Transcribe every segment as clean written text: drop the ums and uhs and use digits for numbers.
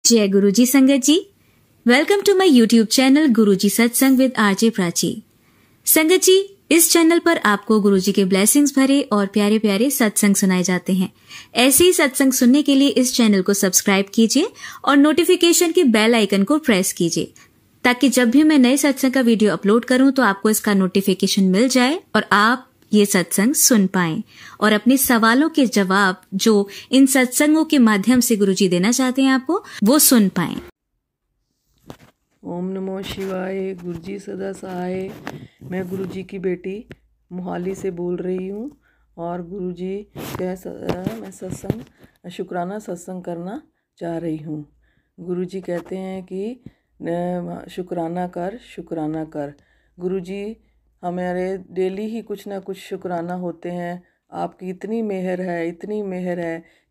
जय गुरुजी संगत जी, welcome to my YouTube channel Guruji Satsang with RJ Prachi. संगत जी, इस चैनल पर आपको गुरुजी के ब्लेसिंग्स भरे और प्यारे प्यारे सत्संग सुनाए जाते हैं। ऐसे ही सत्संग सुनने के लिए इस चैनल को सब्सक्राइब कीजिए और नोटिफिकेशन के बेल आइकन को प्रेस कीजिए, ताकि जब भी मैं नए सत्संग का वीडियो अपलोड करूं तो आपको इसका नोटिफिकेशन मिल जाए और आप ये सत्संग सुन पाएं और अपने सवालों के जवाब जो इन सत्संगों के माध्यम से गुरुजी देना चाहते हैं आपको, वो सुन पाएं। ओम नमो शिवाय। गुरुजी सदा सहाय। मैं गुरुजी की बेटी मोहाली से बोल रही हूँ और गुरुजी के मैं सत्संग शुक्राना सत्संग करना चाह रही हूँ। गुरुजी कहते हैं कि शुक्राना कर। गुरुजी हमारे डेली ही कुछ ना कुछ शुक्राना होते हैं। आपकी इतनी मेहर है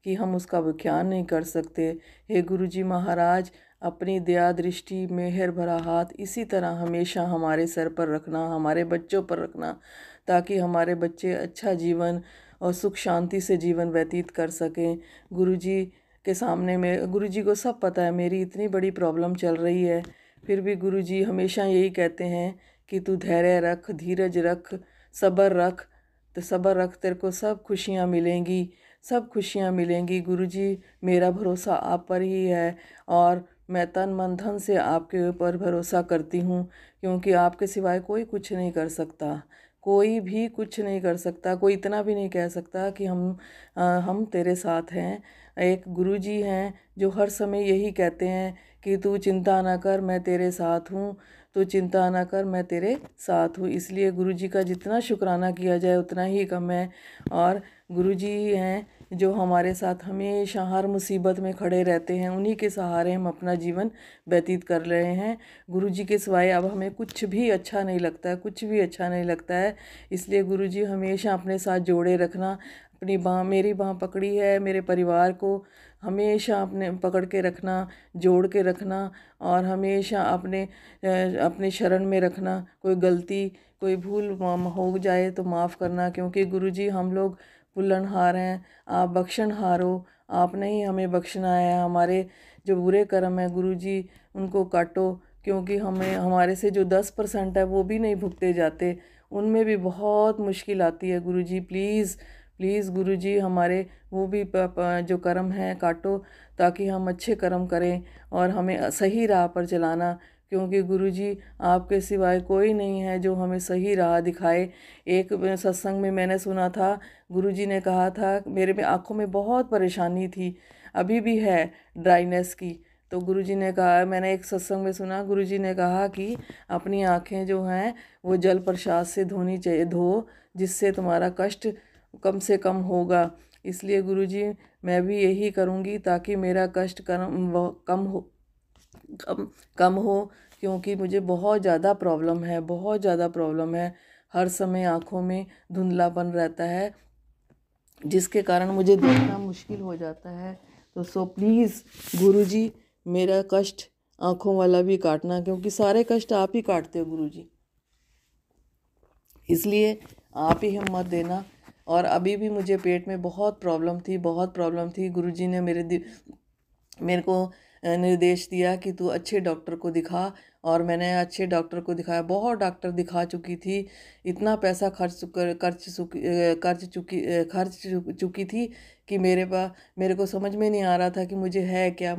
कि हम उसका व्याख्यान नहीं कर सकते। हे गुरुजी महाराज, अपनी दया दृष्टि मेहर भरा हाथ इसी तरह हमेशा हमारे सर पर रखना, हमारे बच्चों पर रखना, ताकि हमारे बच्चे अच्छा जीवन और सुख शांति से जीवन व्यतीत कर सकें। गुरुजी के सामने में गुरुजी को सब पता है मेरी इतनी बड़ी प्रॉब्लम चल रही है, फिर भी गुरुजी हमेशा यही कहते हैं कि तू धैर्य रख, धीरज रख, सब्र रख, तो सब्र रख, तेरे को सब खुशियाँ मिलेंगी। गुरुजी, मेरा भरोसा आप पर ही है और मैं तन मन धन से आपके ऊपर भरोसा करती हूँ, क्योंकि आपके सिवाय कोई कुछ नहीं कर सकता, कोई भी कुछ नहीं कर सकता। कोई इतना भी नहीं कह सकता कि हम तेरे साथ हैं। एक गुरुजी हैं जो हर समय यही कहते हैं कि तू चिंता ना कर, मैं तेरे साथ हूँ, तो चिंता ना कर, मैं तेरे साथ हूँ। इसलिए गुरुजी का जितना शुक्राना किया जाए उतना ही कम है। और गुरुजी हैं जो हमारे साथ हमेशा हर मुसीबत में खड़े रहते हैं, उन्हीं के सहारे हम अपना जीवन व्यतीत कर रहे हैं। गुरुजी के सिवाय अब हमें कुछ भी अच्छा नहीं लगता है। इसलिए गुरुजी हमेशा अपने साथ जोड़े रखना। अपनी बाँह, मेरी बाँह पकड़ी है, मेरे परिवार को हमेशा अपने पकड़ के रखना, जोड़ के रखना और हमेशा अपने शरण में रखना। कोई गलती, कोई भूल हो जाए तो माफ़ करना, क्योंकि गुरुजी हम लोग भुलनहार हैं, आप बख्शनहार हो। आपने ही हमें बख्शना है। हमारे जो बुरे कर्म है गुरुजी, उनको काटो, क्योंकि हमारे से जो 10% है वो भी नहीं भुगते जाते, उनमें भी बहुत मुश्किल आती है। गुरुजी प्लीज़ गुरुजी, हमारे वो भी जो कर्म हैं काटो, ताकि हम अच्छे कर्म करें और हमें सही राह पर चलाना, क्योंकि गुरुजी आपके सिवाय कोई नहीं है जो हमें सही राह दिखाए। एक सत्संग में मैंने सुना था, गुरुजी ने कहा था, मेरे में आँखों में बहुत परेशानी थी, अभी भी है, ड्राइनेस की। तो गुरुजी ने कहा, मैंने एक सत्संग में सुना, गुरुजी ने कहा कि अपनी आँखें जो हैं वो जल प्रसाद से धोनी चाहिए, जिससे तुम्हारा कष्ट कम से कम होगा। इसलिए गुरुजी, मैं भी यही करूँगी ताकि मेरा कष्ट कम हो, क्योंकि मुझे बहुत ज़्यादा प्रॉब्लम है। हर समय आँखों में धुंधलापन रहता है, जिसके कारण मुझे देखना मुश्किल हो जाता है। तो प्लीज़ गुरुजी, मेरा कष्ट आँखों वाला भी काटना, क्योंकि सारे कष्ट आप ही काटते हो गुरुजी। इसलिए आप ही हिम्मत देना। और अभी भी मुझे पेट में बहुत प्रॉब्लम थी। गुरुजी ने मेरे को निर्देश दिया कि तू अच्छे डॉक्टर को दिखा, और मैंने अच्छे डॉक्टर को दिखाया। बहुत डॉक्टर दिखा चुकी थी, इतना पैसा खर्च चुकी थी कि मेरे को समझ में नहीं आ रहा था कि मुझे है क्या।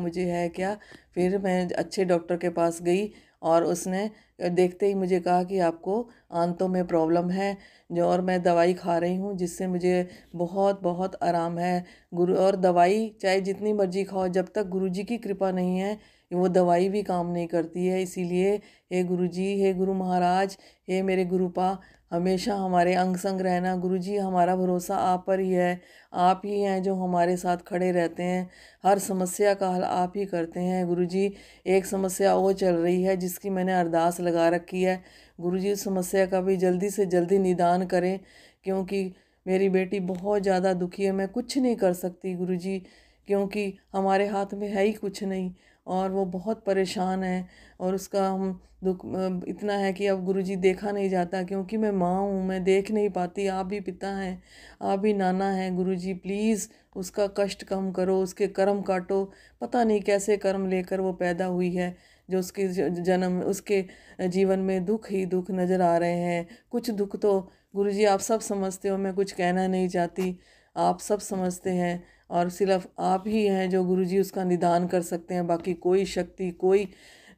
फिर मैं अच्छे डॉक्टर के पास गई और उसने देखते ही मुझे कहा कि आपको आंतों में प्रॉब्लम है, और मैं दवाई खा रही हूँ, जिससे मुझे बहुत आराम है। और दवाई चाहे जितनी मर्जी खाओ, जब तक गुरुजी की कृपा नहीं है वो दवाई भी काम नहीं करती है। इसीलिए हे गुरुजी, हे गुरु महाराज, हे मेरे गुरुपा, हमेशा हमारे अंग संग रहना। गुरुजी, हमारा भरोसा आप पर ही है, आप ही हैं जो हमारे साथ खड़े रहते हैं, हर समस्या का हल आप ही करते हैं। गुरुजी, एक समस्या और चल रही है जिसकी मैंने अरदास लगा रखी है। गुरुजी, उस समस्या का भी जल्दी से जल्दी निदान करें, क्योंकि मेरी बेटी बहुत ज़्यादा दुखी है। मैं कुछ नहीं कर सकती गुरुजी, क्योंकि हमारे हाथ में है ही कुछ नहीं, और वो बहुत परेशान है। और उसका हम दुख इतना है कि अब गुरुजी देखा नहीं जाता, क्योंकि मैं माँ हूँ, मैं देख नहीं पाती। आप भी पिता हैं, आप भी नाना हैं। गुरुजी प्लीज़ उसका कष्ट कम करो, उसके कर्म काटो। पता नहीं कैसे कर्म लेकर वो पैदा हुई है, जो उसके जन्म उसके जीवन में दुख ही दुख नज़र आ रहे हैं। कुछ दुख तो गुरुजी आप सब समझते हो, मैं कुछ कहना नहीं चाहती, आप सब समझते हैं। और सिर्फ आप ही हैं जो गुरुजी उसका निदान कर सकते हैं। बाकी कोई शक्ति, कोई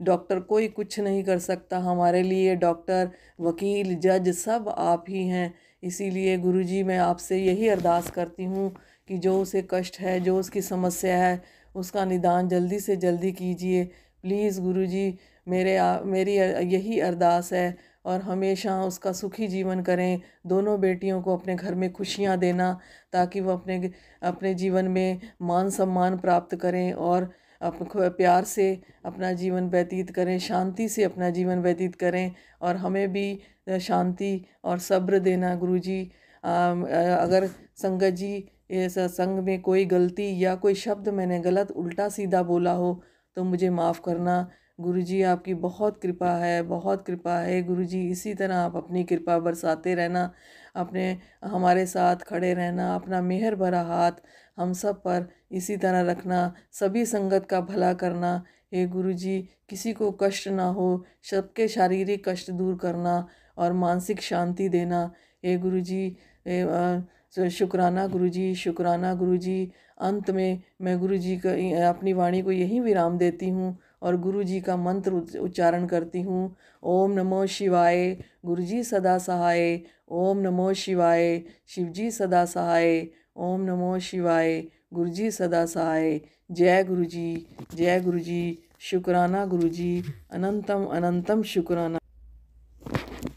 डॉक्टर, कोई कुछ नहीं कर सकता हमारे लिए। डॉक्टर, वकील, जज सब आप ही हैं। इसीलिए गुरुजी मैं आपसे यही अरदास करती हूँ कि जो उसे कष्ट है, जो उसकी समस्या है, उसका निदान जल्दी से जल्दी कीजिए प्लीज़ गुरुजी। मेरी यही अरदास है। और हमेशा उसका सुखी जीवन करें। दोनों बेटियों को अपने घर में खुशियाँ देना, ताकि वो अपने अपने जीवन में मान सम्मान प्राप्त करें और प्यार से अपना जीवन व्यतीत करें, शांति से अपना जीवन व्यतीत करें। और हमें भी शांति और सब्र देना गुरुजी। अगर संगत जी इस सत्संग में कोई गलती या कोई शब्द मैंने गलत उल्टा सीधा बोला हो तो मुझे माफ़ करना। गुरुजी आपकी बहुत कृपा है, बहुत कृपा है गुरुजी। इसी तरह आप अपनी कृपा बरसाते रहना, अपने हमारे साथ खड़े रहना, अपना मेहर भरा हाथ हम सब पर इसी तरह रखना, सभी संगत का भला करना। हे गुरुजी, किसी को कष्ट ना हो, सबके शारीरिक कष्ट दूर करना और मानसिक शांति देना। हे गुरुजी, शुक्राना गुरुजी, शुक्राना गुरुजी। अंत में मैं गुरुजी का अपनी वाणी को यहीं विराम देती हूँ और गुरुजी का मंत्र उच्चारण करती हूँ। ओम नमो शिवाय, गुरुजी सदा सहाय। ओम नमो शिवाय, शिवजी सदा सहाय। ओम नमो शिवाय, गुरुजी सदा सहाय। जय गुरुजी, जय गुरुजी। शुक्राना गुरुजी, अनंतम अनंतम शुक्राना।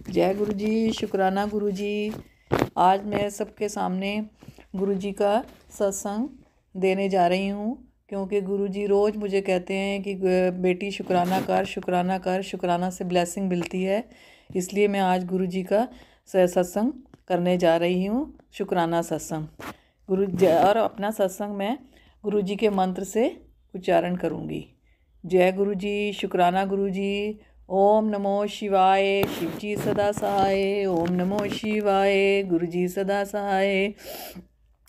जय गुरुजी, शुक्राना गुरुजी। आज मैं सबके सामने गुरुजी का सत्संग देने जा रही हूँ, क्योंकि गुरुजी रोज़ मुझे कहते हैं कि बेटी शुक्राना कर, शुक्राना कर, शुक्राना से ब्लेसिंग मिलती है। इसलिए मैं आज गुरुजी का सत्संग करने जा रही हूँ, शुक्राना सत्संग। और अपना सत्संग मैं गुरुजी के मंत्र से उच्चारण करूँगी। जय गुरुजी, शुक्राना गुरुजी। ओम नमो शिवाय, शिवजी सदा सहाय। ओम नमो शिवाय, गुरुजी सदा सहाय।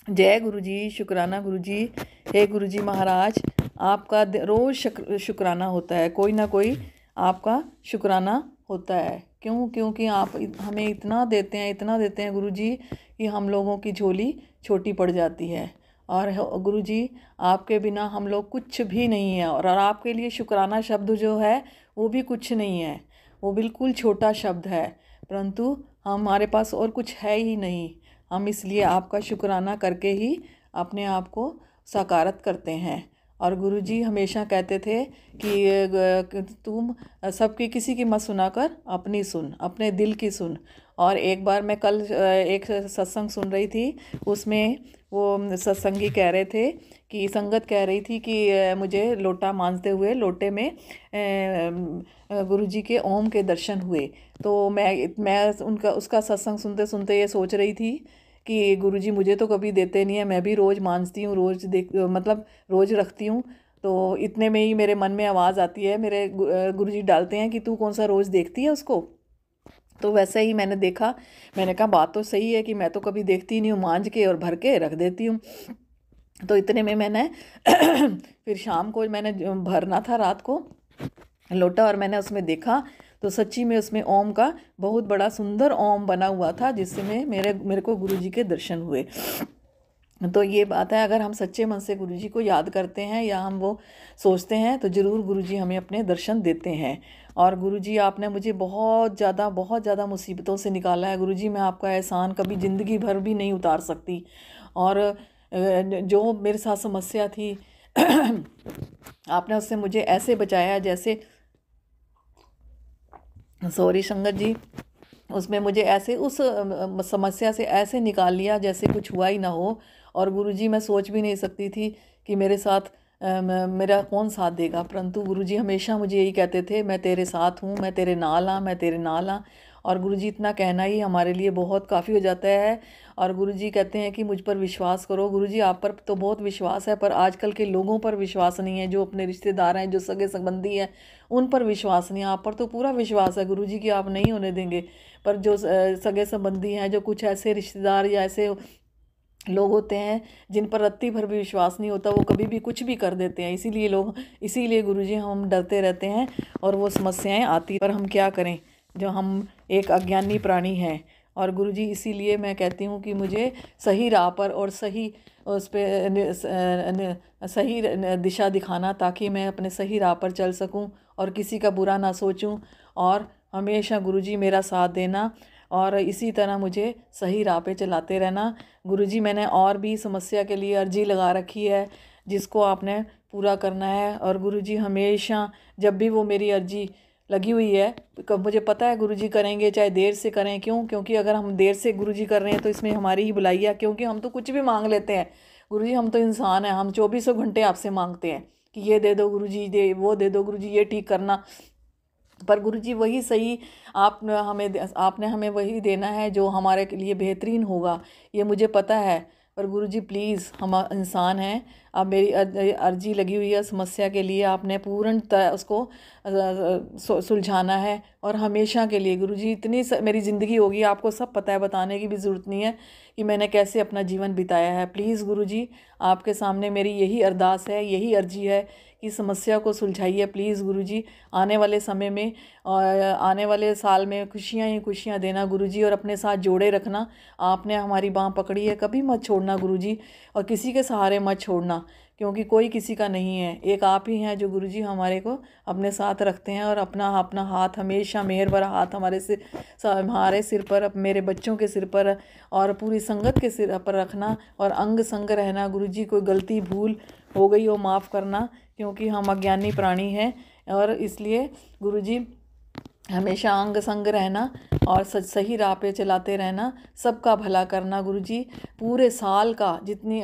जय गुरुजी, शुक्राना गुरुजी। हे गुरुजी महाराज, आपका रोज़ शुक्राना होता है, कोई ना कोई आपका शुक्राना होता है। क्योंकि आप हमें इतना देते हैं गुरुजी कि हम लोगों की झोली छोटी पड़ जाती है। और गुरुजी, आपके बिना हम लोग कुछ भी नहीं है। और आपके लिए शुक्राना शब्द जो है वो भी कुछ नहीं है, वो बिल्कुल छोटा शब्द है, परंतु हमारे पास और कुछ है ही नहीं। हम इसलिए आपका शुक्राना करके ही अपने आप को साकारत करते हैं। और गुरुजी हमेशा कहते थे कि तुम सबकी किसी की मत सुना कर अपनी सुन, अपने दिल की सुन। और एक बार मैं कल एक सत्संग सुन रही थी, उसमें वो सत्संगी कह रहे थे कि संगत कह रही थी कि मुझे लोटा मांजते हुए लोटे में गुरुजी के ओम के दर्शन हुए। तो मैं उसका सत्संग सुनते सुनते ये सोच रही थी कि गुरुजी मुझे तो कभी देते नहीं है, मैं भी रोज़ मांजती हूँ, रोज़ रखती हूँ। तो इतने में ही मेरे मन में आवाज़ आती है, मेरे गुरुजी डालते हैं कि तू कौन सा रोज़ देखती है उसको। तो वैसे ही मैंने देखा, मैंने कहा बात तो सही है कि मैं तो कभी देखती नहीं हूँ, मांज के और भर के रख देती हूँ। तो इतने में मैंने फिर शाम को मैंने भरना था रात को लोटा, और मैंने उसमें देखा तो सच्ची में उसमें ओम का बहुत बड़ा सुंदर ओम बना हुआ था, जिससे मेरे को गुरुजी के दर्शन हुए। तो ये बात है, अगर हम सच्चे मन से गुरुजी को याद करते हैं या हम वो सोचते हैं तो ज़रूर गुरुजी हमें अपने दर्शन देते हैं। और गुरुजी, आपने मुझे बहुत ज़्यादा मुसीबतों से निकाला है गुरुजी। मैं आपका एहसान कभी ज़िंदगी भर भी नहीं उतार सकती। और जो मेरे साथ समस्या थी आपने उससे मुझे ऐसे बचाया, जैसे सॉरी संगत जी, उसमें मुझे ऐसे उस समस्या से ऐसे निकाल लिया जैसे कुछ हुआ ही ना हो। और गुरुजी, मैं सोच भी नहीं सकती थी कि मेरे साथ मेरा कौन साथ देगा, परंतु गुरुजी हमेशा मुझे यही कहते थे, मैं तेरे साथ हूँ, मैं तेरे नाल हाँ, मैं तेरे नाल हाँ। और गुरुजी इतना कहना ही हमारे लिए बहुत काफ़ी हो जाता है। और गुरुजी कहते हैं कि मुझ पर विश्वास करो। गुरुजी आप पर तो बहुत विश्वास है, पर आजकल के लोगों पर विश्वास नहीं है, जो अपने रिश्तेदार हैं, जो सगे संबंधी हैं, उन पर विश्वास नहीं है। आप पर तो पूरा विश्वास है गुरुजी कि आप नहीं होने देंगे, पर जो सगे संबंधी हैं, जो कुछ ऐसे रिश्तेदार या ऐसे लोग होते हैं जिन पर रत्ती भर भी विश्वास नहीं होता, वो कभी भी कुछ भी कर देते हैं। इसीलिए गुरुजी हम डरते रहते हैं और वो समस्याएं आती, पर हम क्या करें, जो हम एक अज्ञानी प्राणी हैं। और गुरुजी इसीलिए मैं कहती हूँ कि मुझे सही राह पर और सही उस पे सही दिशा दिखाना, ताकि मैं अपने सही राह पर चल सकूं और किसी का बुरा ना सोचूं। और हमेशा गुरुजी मेरा साथ देना और इसी तरह मुझे सही राह पे चलाते रहना। गुरुजी मैंने और भी समस्या के लिए अर्जी लगा रखी है, जिसको आपने पूरा करना है। और गुरुजी हमेशा जब भी वो मेरी अर्जी लगी हुई है, मुझे पता है गुरुजी करेंगे, चाहे देर से करें। क्योंकि अगर हम देर से गुरुजी कर रहे हैं तो इसमें हमारी ही बुलाई है, क्योंकि हम तो कुछ भी मांग लेते हैं। गुरुजी हम तो इंसान हैं, हम 24 घंटे आपसे मांगते हैं कि ये दे दो गुरुजी, वो दे दो गुरुजी, ये ठीक करना। पर गुरुजी वही सही आपने हमें वही देना है जो हमारे लिए बेहतरीन होगा, ये मुझे पता है। पर गुरुजी प्लीज़, हम इंसान हैं, अब मेरी अर्जी लगी हुई है समस्या के लिए, आपने पूर्णतः उसको सुलझाना है। और हमेशा के लिए गुरुजी इतनी मेरी ज़िंदगी होगी, आपको सब पता है, बताने की भी ज़रूरत नहीं है कि मैंने कैसे अपना जीवन बिताया है। प्लीज़ गुरुजी, आपके सामने मेरी यही अरदास है, यही अर्जी है कि समस्या को सुलझाइए प्लीज़ गुरुजी। आने वाले समय में और आने वाले साल में खुशियाँ ही खुशियाँ देना गुरुजी, और अपने साथ जोड़े रखना। आपने हमारी बाँह पकड़ी है, कभी मत छोड़ना गुरुजी, और किसी के सहारे मत छोड़ना, क्योंकि कोई किसी का नहीं है, एक आप ही हैं जो गुरुजी हमारे को अपने साथ रखते हैं। और अपना अपना हाथ हमेशा, मेहर भरा हाथ हमारे सिर पर, मेरे बच्चों के सिर पर और पूरी संगत के सिर पर रखना, और अंग संग रहना गुरुजी। कोई गलती भूल हो गई हो माफ़ करना, क्योंकि हम अज्ञानी प्राणी हैं। और इसलिए गुरुजी हमेशा अंग संग रहना और सही राह पे चलाते रहना, सबका भला करना गुरुजी। पूरे साल का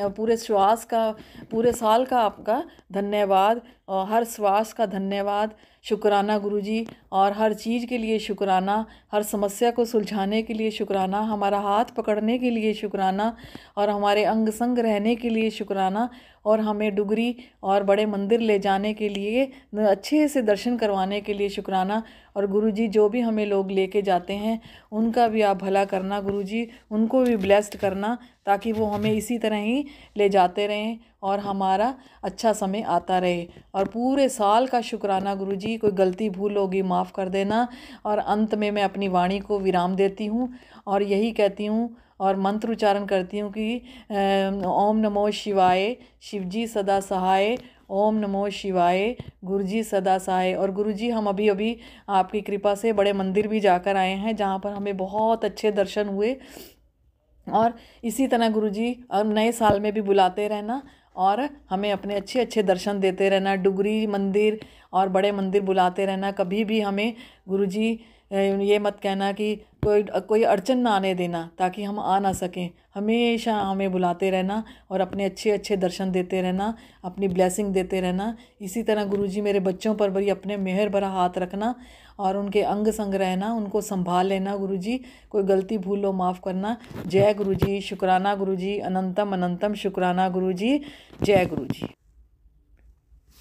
पूरे साल का आपका धन्यवाद, और हर श्वास का धन्यवाद, शुक्राना गुरुजी। और हर चीज़ के लिए शुक्राना, हर समस्या को सुलझाने के लिए शुक्राना, हमारा हाथ पकड़ने के लिए शुक्राना, और हमारे अंग संग रहने के लिए शुक्राना, और हमें डुगरी और बड़े मंदिर ले जाने के लिए, अच्छे से दर्शन करवाने के लिए शुक्राना। और गुरुजी जो भी हमें लोग लेके जाते हैं उनका भी आप भला करना गुरुजी, उनको भी ब्लेस्ड करना, ताकि वो हमें इसी तरह ही ले जाते रहें और हमारा अच्छा समय आता रहे। और पूरे साल का शुक्राना गुरुजी, कोई गलती भूल होगी माफ़ कर देना। और अंत में मैं अपनी वाणी को विराम देती हूँ और यही कहती हूँ और मंत्र उच्चारण करती हूँ कि ओम नमो शिवाय, शिवजी सदा सहाय। ओम नमो शिवाय, गुरुजी सदा सहाय। और गुरुजी हम अभी अभी आपकी कृपा से बड़े मंदिर भी जाकर आए हैं, जहाँ पर हमें बहुत अच्छे दर्शन हुए। और इसी तरह गुरुजी अब नए साल में भी बुलाते रहना और हमें अपने अच्छे अच्छे दर्शन देते रहना, डुगरी मंदिर और बड़े मंदिर बुलाते रहना। कभी भी हमें गुरुजी ये मत कहना कि कोई अड़चन ना आने देना, ताकि हम आ ना सकें। हमेशा हमें बुलाते रहना और अपने अच्छे अच्छे दर्शन देते रहना, अपनी ब्लेसिंग देते रहना। इसी तरह गुरुजी मेरे बच्चों पर भी अपने मेहर भरा हाथ रखना और उनके अंग संग रहना, उनको संभाल लेना गुरुजी। कोई गलती भूल लो माफ़ करना। जय गुरुजी, शुक्राना गुरुजी, अनंतम अनंतम शुक्राना गुरुजी। जय गुरुजी,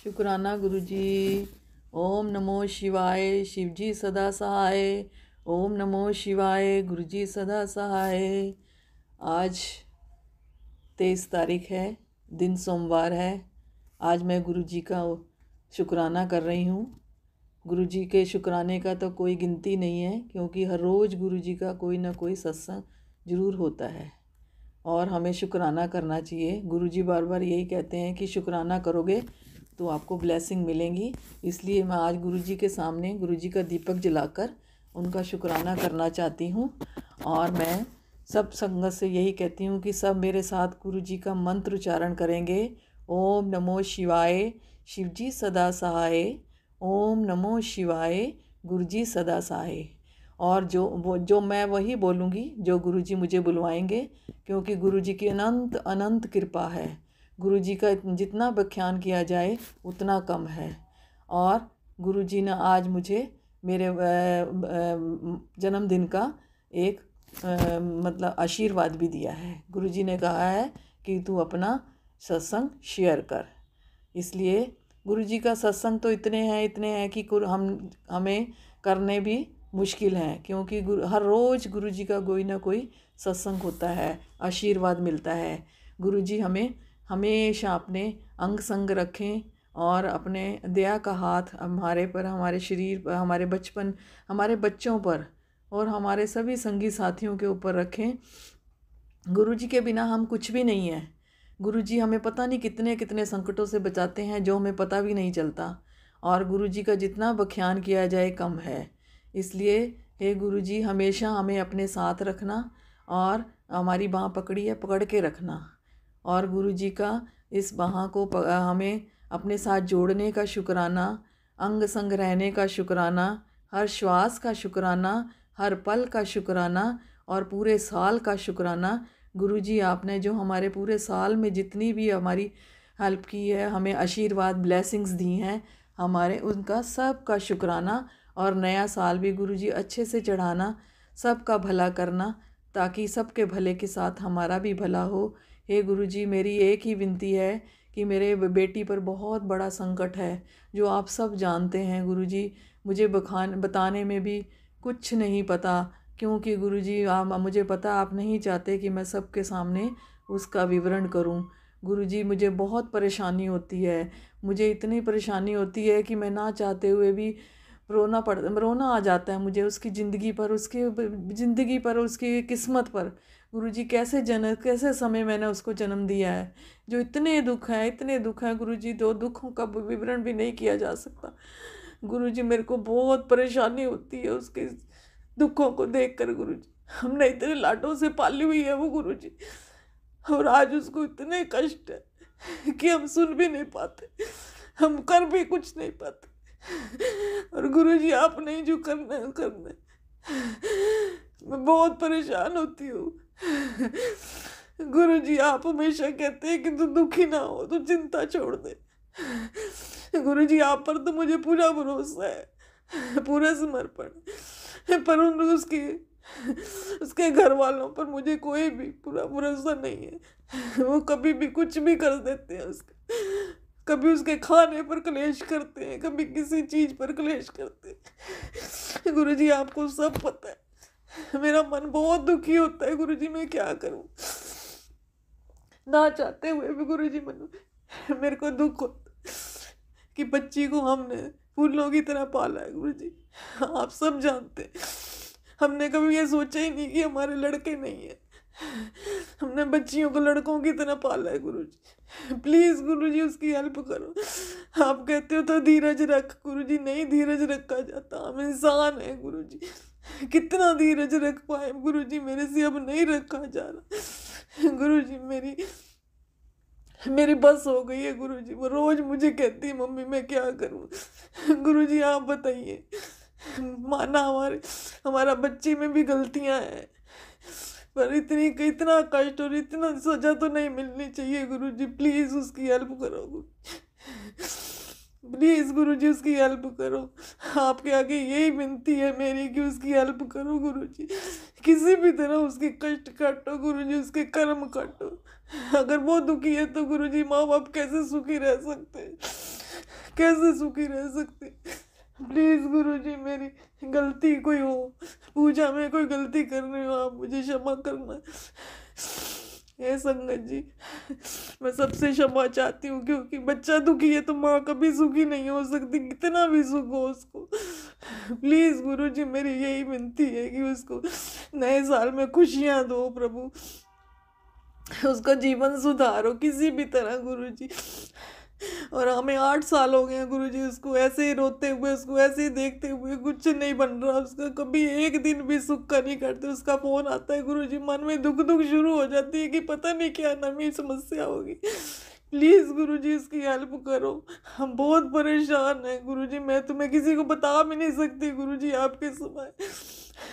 शुक्राना गुरुजी। ओम नमो शिवाय, शिवजी सदा सहाय। ओम नमो शिवाय, गुरुजी सदा सहाय। आज 23 तारीख है, दिन सोमवार है। आज मैं गुरुजी का शुक्राना कर रही हूँ। गुरुजी के शुक्राने का तो कोई गिनती नहीं है, क्योंकि हर रोज़ गुरुजी का कोई ना कोई सत्संग ज़रूर होता है और हमें शुक्राना करना चाहिए। गुरुजी बार बार यही कहते हैं कि शुक्राना करोगे तो आपको ब्लेसिंग मिलेंगी। इसलिए मैं आज गुरुजी के सामने गुरुजी का दीपक जलाकर उनका शुक्राना करना चाहती हूँ। और मैं सब संगत से यही कहती हूँ कि सब मेरे साथ गुरुजी का मंत्र उच्चारण करेंगे। ओम नमो शिवाय, शिवजी सदा सहाय। ओम नमो शिवाय, गुरुजी सदा सहाय। और जो मैं वही बोलूँगी जो गुरुजी मुझे बुलवाएंगे, क्योंकि गुरुजी की अनंत अनंत कृपा है। गुरुजी का जितना व्याख्यान किया जाए उतना कम है। और गुरुजी ने आज मुझे मेरे जन्मदिन का एक मतलब आशीर्वाद भी दिया है। गुरुजी ने कहा है कि तू अपना सत्संग शेयर कर। इसलिए गुरुजी का सत्संग तो इतने हैं कि हमें करने भी मुश्किल हैं, क्योंकि हर रोज़ गुरुजी का कोई ना कोई सत्संग होता है, आशीर्वाद मिलता है। गुरुजी हमें हमेशा अपने अंग संग रखें और अपने दया का हाथ हमारे पर, हमारे शरीर पर, हमारे बचपन, हमारे बच्चों पर और हमारे सभी संगी साथियों के ऊपर रखें। गुरुजी के बिना हम कुछ भी नहीं है। गुरुजी हमें पता नहीं कितने कितने संकटों से बचाते हैं जो हमें पता भी नहीं चलता, और गुरुजी का जितना बख्यान किया जाए कम है। इसलिए हे गुरुजी, हमेशा हमें अपने साथ रखना और हमारी बाँह पकड़ी है पकड़ के रखना, और गुरुजी का इस बाँह को हमें अपने साथ जोड़ने का शुक्राना, अंग संग रहने का शुक्राना, हर श्वास का शुक्राना, हर पल का शुक्राना और पूरे साल का शुक्राना। गुरुजी आपने जो हमारे पूरे साल में जितनी भी हमारी हेल्प की है, हमें आशीर्वाद ब्लेसिंग्स दी हैं, हमारे उनका सब का शुक्राना। और नया साल भी गुरुजी अच्छे से चढ़ाना, सबका भला करना, ताकि सबके भले के साथ हमारा भी भला हो। हे गुरुजी, मेरी एक ही विनती है कि मेरे बेटी पर बहुत बड़ा संकट है जो आप सब जानते हैं गुरुजी। मुझे बताने में भी कुछ नहीं पता, क्योंकि गुरुजी मुझे पता आप नहीं चाहते कि मैं सबके सामने उसका विवरण करूं। गुरुजी, मुझे बहुत परेशानी होती है, मुझे इतनी परेशानी होती है कि मैं ना चाहते हुए भी रोना आ जाता है मुझे उसकी ज़िंदगी पर, उसकी किस्मत पर। गुरुजी, कैसे समय मैंने उसको जन्म दिया है, जो इतने दुख हैं गुरुजी, दो दुखों का विवरण भी नहीं किया जा सकता। गुरुजी, मेरे को बहुत परेशानी होती है उसके दुखों को देखकर। गुरुजी, हमने इतने लाडों से पाली हुई है वो गुरुजी, और आज उसको इतने कष्ट है कि हम सुन भी नहीं पाते, हम कर भी कुछ नहीं पाते। और गुरुजी, आप नहीं जो करना है करना है। मैं बहुत परेशान होती हूँ गुरुजी। आप हमेशा कहते हैं कि तू दुखी ना हो, तू चिंता छोड़ दे। गुरुजी, आप पर तो मुझे पूरा भरोसा है, पूरा समर्पण, पर उसके घर वालों पर मुझे कोई भी पूरा भरोसा नहीं है। वो कभी भी कुछ भी कर देते हैं कभी उसके खाने पर क्लेश करते हैं, कभी किसी चीज पर क्लेश करते हैं। गुरुजी, आपको सब पता है। मेरा मन बहुत दुखी होता है गुरुजी, मैं क्या करूं? ना चाहते हुए भी गुरुजी मेरे को दुख होता कि बच्ची को हमने फूलों की तरह पाला है गुरुजी। आप सब जानते हैं, हमने कभी ये सोचा ही नहीं कि हमारे लड़के नहीं है। हमने बच्चियों को लड़कों की तरह पाला है गुरुजी। प्लीज़ गुरुजी, उसकी हेल्प करो। आप कहते हो तो धीरज रख गुरुजी, नहीं धीरज रखा जाता, हम इंसान है गुरुजी। कितना धीरज रख पाए गुरुजी, मेरे से अब नहीं रखा जा रहा गुरुजी। मेरी बस हो गई है गुरुजी। वो रोज मुझे कहती है मम्मी मैं क्या करूं? गुरुजी, आप बताइए। माना हमारा बच्चे में भी गलतियां हैं, पर इतना कष्ट और इतना सजा तो नहीं मिलनी चाहिए गुरुजी। प्लीज उसकी हेल्प करो प्लीज गुरुजी, उसकी हेल्प करो। आपके आगे यही विनती है मेरी कि उसकी हेल्प करो गुरुजी। किसी भी तरह उसके कष्ट काटो गुरुजी, उसके कर्म काटो। अगर वो दुखी है तो गुरुजी, माँ बाप कैसे सुखी रह सकते, कैसे सुखी रह सकते? प्लीज गुरुजी, मेरी गलती कोई हो, पूजा में कोई गलती कर रही हो, आप मुझे क्षमा करना। हे संगत जी, मैं सबसे क्षमा चाहती हूँ, क्योंकि बच्चा दुखी है तो माँ कभी सुखी नहीं हो सकती, कितना भी सुख हो उसको। प्लीज गुरुजी, मेरी यही विनती है कि उसको नए साल में खुशियाँ दो प्रभु, उसका जीवन सुधारो किसी भी तरह गुरुजी। और हमें 8 साल हो गए हैं गुरुजी उसको ऐसे ही रोते हुए, उसको ऐसे ही देखते हुए, कुछ नहीं बन रहा उसका, कभी एक दिन भी सुख का नहीं करते। उसका फोन आता है गुरुजी, मन में दुख शुरू हो जाती है कि पता नहीं क्या नई समस्या होगी। प्लीज़ गुरुजी, उसकी हेल्प करो, हम बहुत परेशान हैं गुरुजी। मैं तुम्हें किसी को बता भी नहीं सकती गुरुजी, आपके समय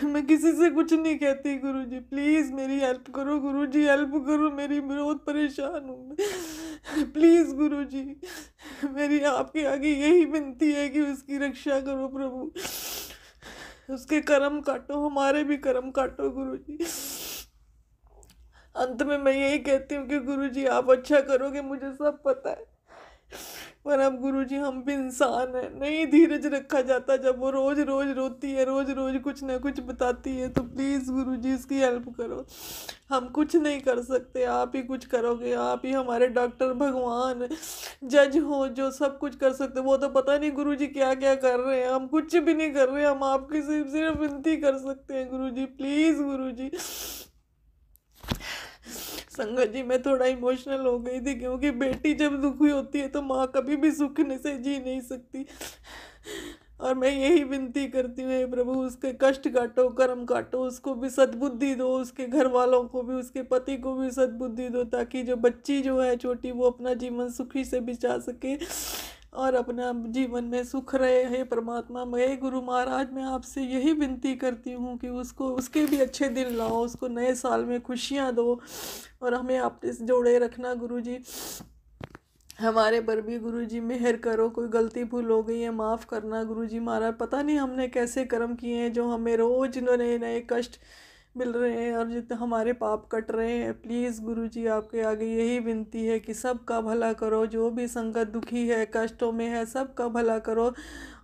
मैं किसी से कुछ नहीं कहती गुरुजी। प्लीज़ मेरी हेल्प करो गुरुजी, हेल्प करो मेरी, बहुत परेशान हूँ मैं। प्लीज़ गुरुजी, मेरी आपके आगे यही विनती है कि उसकी रक्षा करो प्रभु। उसके कर्म काटो, हमारे भी कर्म काटो गुरुजी। अंत में मैं यही कहती हूँ कि गुरुजी आप अच्छा करोगे, मुझे सब पता है, पर अब गुरुजी हम भी इंसान हैं, नहीं धीरज रखा जाता। जब वो रोज रोज रोती है, रोज रोज कुछ ना कुछ बताती है, तो प्लीज़ गुरुजी इसकी हेल्प करो। हम कुछ नहीं कर सकते, आप ही कुछ करोगे। आप ही हमारे डॉक्टर, भगवान, जज हो जो सब कुछ कर सकते। वो तो पता नहीं गुरुजी क्या क्या कर रहे हैं, हम कुछ भी नहीं कर रहे। हम आपकी सिर्फ विनती कर सकते हैं गुरुजी, प्लीज़ गुरुजी। संगत जी मैं थोड़ा इमोशनल हो गई थी, क्योंकि बेटी जब दुखी होती है तो माँ कभी भी सुख से जी नहीं सकती। और मैं यही विनती करती हूँ, हे प्रभु उसके कष्ट काटो, कर्म काटो, उसको भी सद्बुद्धि दो, उसके घर वालों को भी, उसके पति को भी सद्बुद्धि दो, ताकि जो बच्ची जो है छोटी वो अपना जीवन सुखी से बिता सके और अपना जीवन में सुख रहे। हे परमात्मा, मैं गुरु महाराज मैं आपसे यही विनती करती हूँ कि उसको, उसके भी अच्छे दिन लाओ, उसको नए साल में खुशियाँ दो और हमें आपसे जोड़े रखना गुरुजी। हमारे पर भी गुरुजी मेहर करो, कोई गलती भूल हो गई है माफ़ करना गुरुजी महाराज। पता नहीं हमने कैसे कर्म किए हैं जो हमें रोज नए नए कष्ट मिल रहे हैं और जितने हमारे पाप कट रहे हैं। प्लीज़ गुरुजी आपके आगे यही विनती है कि सबका भला करो, जो भी संगत दुखी है, कष्टों में है, सबका भला करो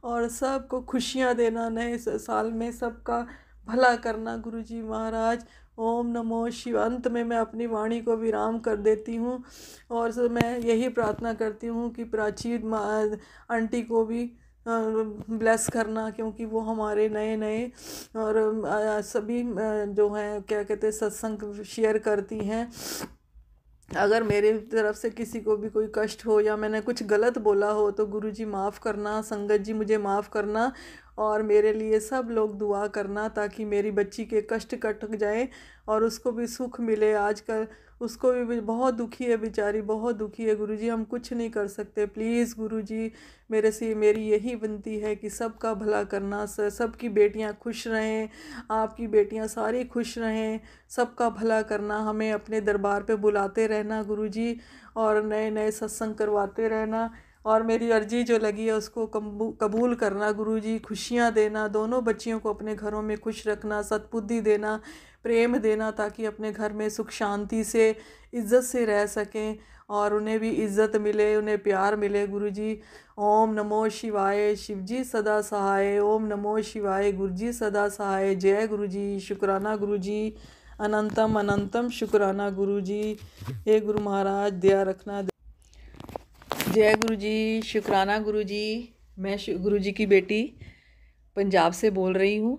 और सबको खुशियाँ देना नए साल में, सबका भला करना गुरुजी महाराज। ओम नमो शिव। अंत में मैं अपनी वाणी को विराम कर देती हूँ और मैं यही प्रार्थना करती हूँ कि प्राची आंटी को भी ब्लेस करना, क्योंकि वो हमारे नए नए और सभी जो हैं क्या कहते हैं सत्संग शेयर करती हैं। अगर मेरे तरफ से किसी को भी कोई कष्ट हो या मैंने कुछ गलत बोला हो तो गुरुजी माफ़ करना, संगत जी मुझे माफ़ करना और मेरे लिए सब लोग दुआ करना, ताकि मेरी बच्ची के कष्ट कट जाए और उसको भी सुख मिले। आजकल उसको भी बहुत दुखी है बेचारी, बहुत दुखी है गुरुजी, हम कुछ नहीं कर सकते। प्लीज़ गुरुजी मेरे से मेरी यही विनती है कि सबका भला करना, सबकी बेटियां खुश रहें, आपकी बेटियां सारी खुश रहें, सबका भला करना। हमें अपने दरबार पे बुलाते रहना गुरुजी और नए नए सत्संग करवाते रहना और मेरी अर्जी जो लगी है उसको कबूल करना गुरुजी। खुशियाँ देना, दोनों बच्चियों को अपने घरों में खुश रखना, सद्बुद्धि देना, प्रेम देना, ताकि अपने घर में सुख शांति से इज़्ज़त से रह सकें और उन्हें भी इज़्ज़त मिले, उन्हें प्यार मिले गुरुजी। ओम नमो शिवाय, शिवजी सदा सहाय। ओम नमो शिवाय, गुरुजी सदा सहाय। जय गुरुजी। शुक्राना गुरुजी, अनंतम अनंतम शुक्राना गुरुजी। हे गुरु महाराज दया रखना। जय गुरुजी। शुक्राना गुरुजी। मैं गुरुजी की बेटी पंजाब से बोल रही हूँ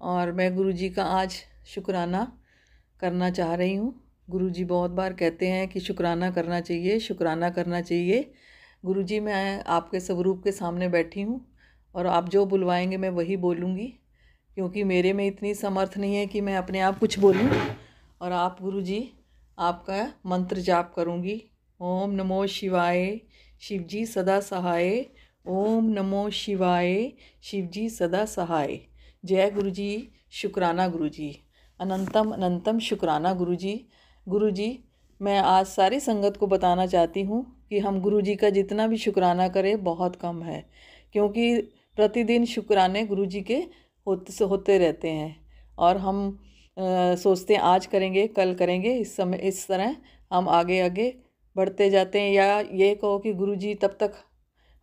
और मैं गुरुजी का आज शुक्राना करना चाह रही हूँ। गुरुजी बहुत बार कहते हैं कि शुक्राना करना चाहिए, शुक्राना करना चाहिए। गुरुजी मैं आपके स्वरूप के सामने बैठी हूँ और आप जो बुलवाएंगे मैं वही बोलूँगी, क्योंकि मेरे में इतनी समर्थ नहीं है कि मैं अपने आप कुछ बोलूँ। और आप गुरुजी आपका मंत्र जाप करूँगी। ओम नमो शिवाय, शिवजी सदा सहाय। ओम नमो शिवाय, शिवजी सदा सहाय। जय गुरुजी। शुक्राना गुरुजी, अनंतम अनंतम शुक्राना गुरुजी। गुरुजी मैं आज सारी संगत को बताना चाहती हूँ कि हम गुरुजी का जितना भी शुक्राना करें बहुत कम है, क्योंकि प्रतिदिन शुक्राने गुरुजी के होते रहते हैं और हम सोचते हैं आज करेंगे कल करेंगे, इस तरह हम आगे आगे बढ़ते जाते हैं। या ये कहो कि गुरुजी तब तक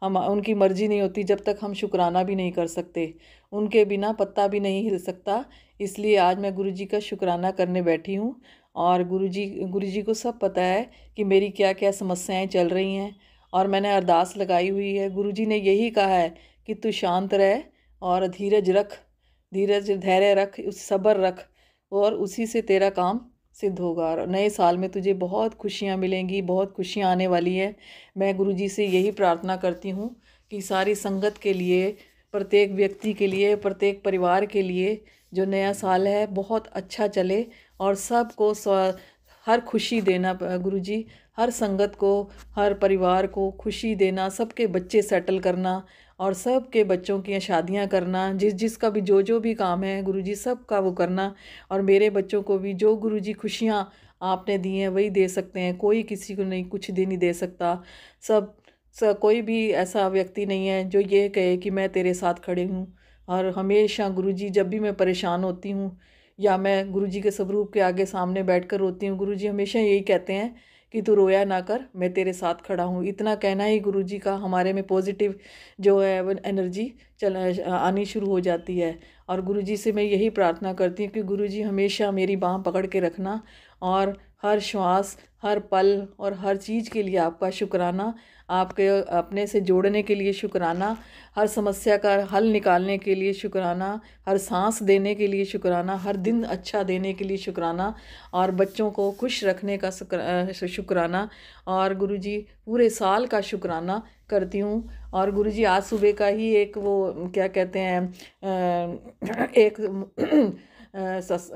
हम उनकी मर्ज़ी नहीं होती जब तक हम शुक्राना भी नहीं कर सकते, उनके बिना पत्ता भी नहीं हिल सकता। इसलिए आज मैं गुरुजी का शुक्राना करने बैठी हूँ और गुरुजी को सब पता है कि मेरी क्या क्या समस्याएं चल रही हैं और मैंने अरदास लगाई हुई है। गुरुजी ने यही कहा है कि तू शांत रह और धीरज रख, धैर्य रख, सब्र रख और उसी से तेरा काम सिद्ध होगा। नए साल में तुझे बहुत खुशियाँ मिलेंगी, बहुत खुशियाँ आने वाली है। मैं गुरुजी से यही प्रार्थना करती हूँ कि सारी संगत के लिए, प्रत्येक व्यक्ति के लिए, प्रत्येक परिवार के लिए जो नया साल है बहुत अच्छा चले और सबको हर खुशी देना गुरुजी, हर संगत को, हर परिवार को खुशी देना, सबके बच्चे सेटल करना और सबके बच्चों की शादियां करना, जिसका भी जो भी काम है गुरुजी सबका वो करना। और मेरे बच्चों को भी जो गुरुजी खुशियां आपने दी हैं वही दे सकते हैं, कोई किसी को नहीं कुछ दे नहीं दे सकता। कोई भी ऐसा व्यक्ति नहीं है जो ये कहे कि मैं तेरे साथ खड़े हूँ और हमेशा गुरुजी, जब भी मैं परेशान होती हूँ या मैं गुरुजी के स्वरूप के आगे सामने बैठकर रोती हूँ, गुरुजी हमेशा यही कहते हैं कि तू रोया ना कर, मैं तेरे साथ खड़ा हूँ। इतना कहना ही गुरुजी का हमारे में पॉजिटिव जो है वो एनर्जी आनी शुरू हो जाती है। और गुरुजी से मैं यही प्रार्थना करती हूँ कि गुरुजी हमेशा मेरी बाँह पकड़ के रखना, और हर श्वास, हर पल और हर चीज़ के लिए आपका शुक्राना, आपके अपने से जोड़ने के लिए शुक्राना, हर समस्या का हल निकालने के लिए शुक्राना, हर सांस देने के लिए शुक्राना, हर दिन अच्छा देने के लिए शुक्राना, और बच्चों को खुश रखने का शुक्राना, और गुरुजी पूरे साल का शुक्राना करती हूँ। और गुरुजी आज सुबह का ही एक वो क्या कहते हैं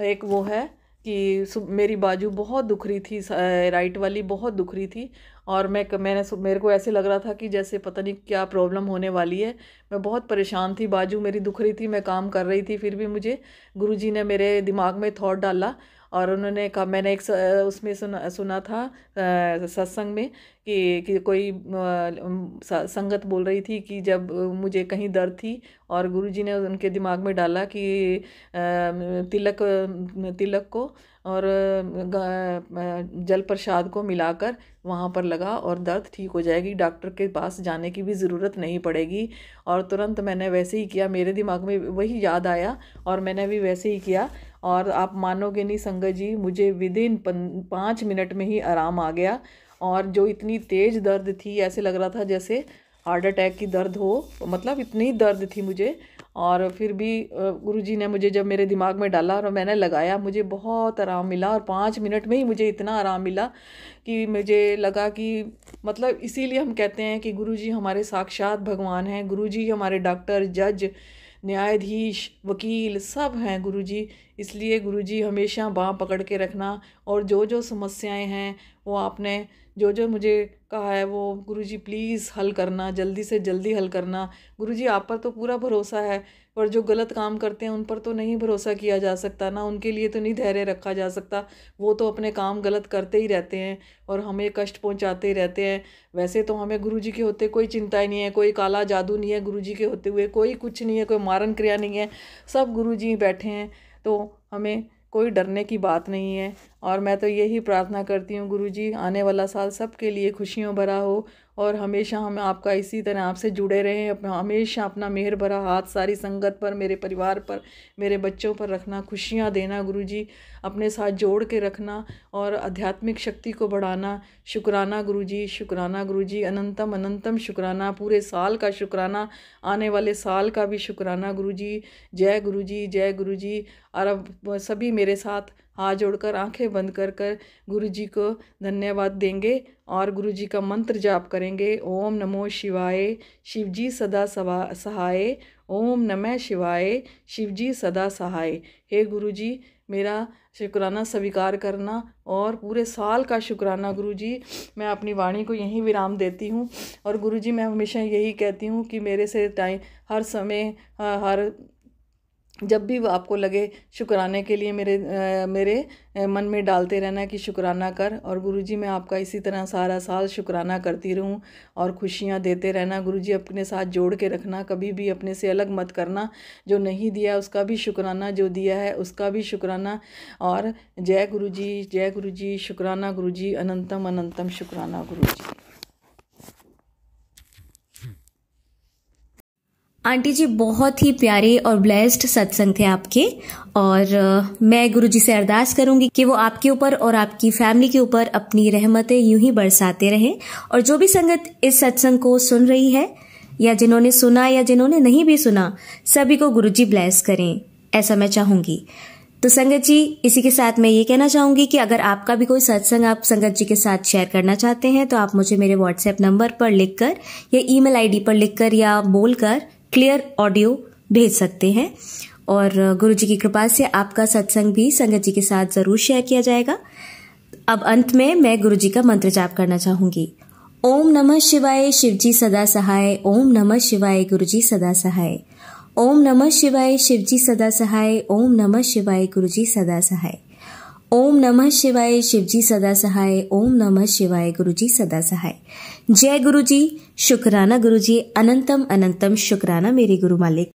एक वो है कि मेरी बाजू बहुत दुख रही थी, राइट वाली बहुत दुख रही थी, और मेरे को ऐसे लग रहा था कि जैसे पता नहीं क्या प्रॉब्लम होने वाली है। मैं बहुत परेशान थी, बाजू मेरी दुख रही थी, मैं काम कर रही थी, फिर भी मुझे गुरुजी ने मेरे दिमाग में थॉट डाला, और उन्होंने कहा, मैंने एक उसमें सुना था सत्संग में कि कोई संगत बोल रही थी कि जब मुझे कहीं दर्द थी, और गुरुजी ने उनके दिमाग में डाला कि तिलक को और जल प्रसाद को मिलाकर वहाँ पर लगा और दर्द ठीक हो जाएगी, डॉक्टर के पास जाने की भी ज़रूरत नहीं पड़ेगी। और तुरंत मैंने वैसे ही किया, मेरे दिमाग में वही याद आया और मैंने भी वैसे ही किया। और आप मानोगे नहीं संगत जी, मुझे विदिन 5 मिनट में ही आराम आ गया। और जो इतनी तेज़ दर्द थी, ऐसे लग रहा था जैसे हार्ट अटैक की दर्द हो, मतलब इतनी दर्द थी मुझे। और फिर भी गुरुजी ने मुझे जब मेरे दिमाग में डाला और मैंने लगाया, मुझे बहुत आराम मिला, और 5 मिनट में ही मुझे इतना आराम मिला कि मुझे लगा कि मतलब इसीलिए हम कहते हैं कि गुरुजी हमारे साक्षात भगवान हैं। गुरुजी हमारे डॉक्टर, जज, न्यायाधीश, वकील सब हैं गुरुजी। इसलिए गुरुजी हमेशा बाँह पकड़ के रखना, और जो जो समस्याएं हैं वो आपने जो जो मुझे कहा है वो गुरुजी प्लीज़ हल करना, जल्दी से जल्दी हल करना। गुरुजी आप पर तो पूरा भरोसा है, पर जो गलत काम करते हैं उन पर तो नहीं भरोसा किया जा सकता ना, उनके लिए तो नहीं धैर्य रखा जा सकता। वो तो अपने काम गलत करते ही रहते हैं और हमें कष्ट पहुंचाते ही रहते हैं। वैसे तो हमें गुरुजी के होते कोई चिंता ही नहीं है, कोई काला जादू नहीं है गुरुजी के होते हुए, कोई कुछ नहीं है, कोई मारन क्रिया नहीं है, सब गुरुजी बैठे हैं, तो हमें कोई डरने की बात नहीं है। और मैं तो यही प्रार्थना करती हूँ गुरुजी, आने वाला साल सबके लिए खुशियों भरा हो, और हमेशा हम आपका इसी तरह आपसे जुड़े रहें। हमेशा अपना मेहर भरा हाथ सारी संगत पर, मेरे परिवार पर, मेरे बच्चों पर रखना, खुशियाँ देना गुरुजी, अपने साथ जोड़ के रखना और आध्यात्मिक शक्ति को बढ़ाना। शुक्राना गुरुजी, शुक्राना गुरुजी, अनंतम अनंतम शुक्राना, पूरे साल का शुक्राना, आने वाले साल का भी शुक्राना गुरुजी। जय गुरुजी, जय गुरुजी। और अब सभी मेरे साथ हाथ जोड़कर आंखें बंद कर कर गुरुजी को धन्यवाद देंगे और गुरुजी का मंत्र जाप करेंगे। ओम नमो शिवाय, शिवजी सदा सहाय। ओम नमः शिवाय, शिवजी सदा सहाय। हे गुरुजी, मेरा शुक्राना स्वीकार करना और पूरे साल का शुक्राना गुरुजी। मैं अपनी वाणी को यहीं विराम देती हूँ। और गुरुजी मैं हमेशा यही कहती हूँ कि मेरे से टाइम हर समय हर जब भी आपको लगे शुक्राने के लिए मेरे मन में डालते रहना कि शुक्राना कर। और गुरुजी मैं आपका इसी तरह सारा साल शुक्राना करती रहूं और खुशियां देते रहना। गुरुजी अपने साथ जोड़ के रखना, कभी भी अपने से अलग मत करना। जो नहीं दिया उसका भी शुक्राना, जो दिया है उसका भी शुक्राना। और जय गुरुजी, जय गुरुजी, शुक्राना गुरुजी, अनंतम अनंतम शुक्राना गुरुजी। आंटी जी बहुत ही प्यारे और ब्लेस्ड सत्संग थे आपके, और मैं गुरुजी से अरदास करूंगी कि वो आपके ऊपर और आपकी फैमिली के ऊपर अपनी रहमतें यूं ही बरसाते रहें। और जो भी संगत इस सत्संग को सुन रही है, या जिन्होंने सुना या जिन्होंने नहीं भी सुना, सभी को गुरुजी ब्लेस करें, ऐसा मैं चाहूंगी। तो संगत जी, इसी के साथ मैं ये कहना चाहूंगी कि अगर आपका भी कोई सत्संग आप संगत जी के साथ शेयर करना चाहते हैं तो आप मुझे मेरे व्हाट्सएप नंबर पर लिखकर या ईमेल आईडी पर लिखकर या बोलकर क्लियर ऑडियो भेज सकते हैं। और गुरुजी की कृपा से आपका सत्संग भी संगत जी के साथ जरूर शेयर किया जाएगा। अब अंत में मैं गुरुजी का मंत्र जाप करना चाहूंगी। ओम नमः शिवाय, शिवजी सदा सहाय। ओम नमः शिवाय, गुरुजी सदा सहाय। ओम नमः शिवाय, शिवजी सदा सहाय। ओम नमः शिवाय, गुरुजी सदा सहाय। ओम नमः शिवाय, शिवजी सदा सहाय। ओम नमः शिवाय, गुरुजी सदा सहाय। जय गुरुजी, शुक्राना गुरुजी, अनंतम अनंतम शुक्राना मेरे गुरु मालिक।